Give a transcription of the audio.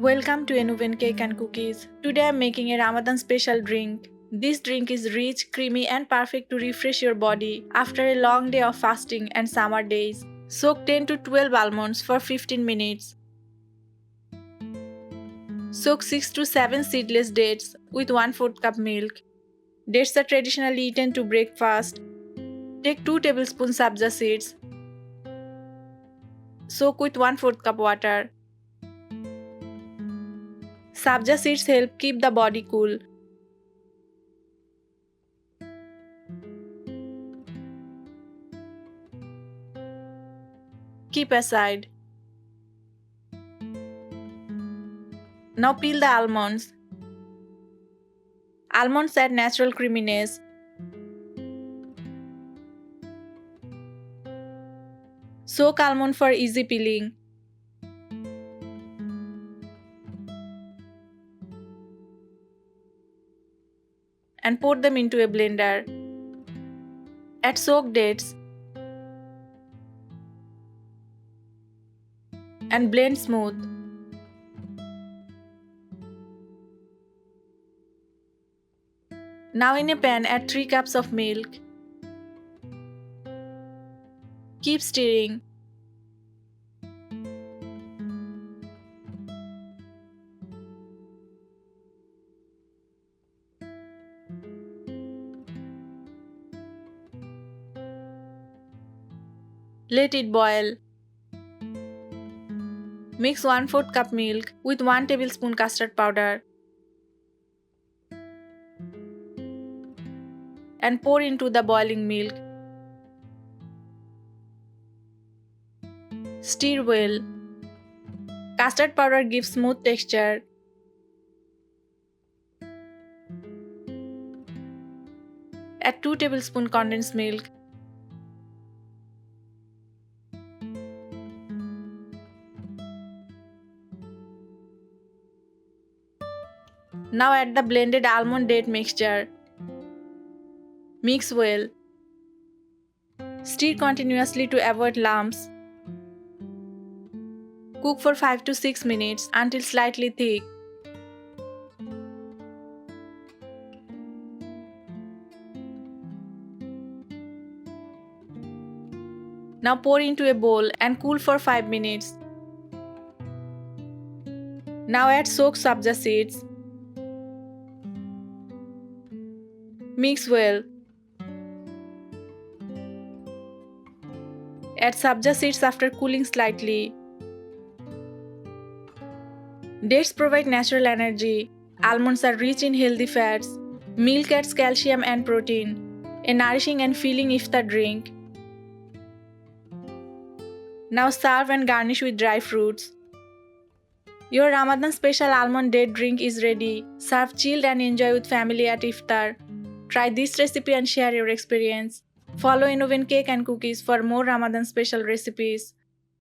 Welcome to Enuven Cake and Cookies. Today I am making a Ramadan special drink. This drink is rich, creamy and perfect to refresh your body after a long day of fasting and summer days. Soak 10 to 12 almonds for 15 minutes. Soak 6 to 7 seedless dates with 1/4 cup milk. Dates are traditionally eaten to breakfast. Take 2 tablespoons Sabja seeds. Soak with 1/4 cup water. Sabja seeds help keep the body cool. Keep aside. Now peel the almonds. Almonds add natural creaminess. Soak almond for easy peeling. And pour them into a blender. Add soaked dates and blend smooth. Now in a pan add 3 cups of milk. Keep stirring. Let it boil. Mix 1/4 cup milk with 1 tablespoon custard powder and pour into the boiling milk. Stir well. Custard powder gives smooth texture. Add 2 tablespoons condensed milk. Now add the blended almond date mixture. Mix well. Stir continuously to avoid lumps. Cook for 5 to 6 minutes until slightly thick. Now pour into a bowl and cool for 5 minutes. Now add soaked sabja seeds. Mix well. Add sabja seeds after cooling slightly. Dates provide natural energy. Almonds are rich in healthy fats. Milk adds calcium and protein. A nourishing and filling iftar drink. Now serve and garnish with dry fruits. Your Ramadan special almond date drink is ready. Serve chilled and enjoy with family at iftar. Try this recipe and share your experience. Follow Enuven Cake and Cookies for more Ramadan special recipes.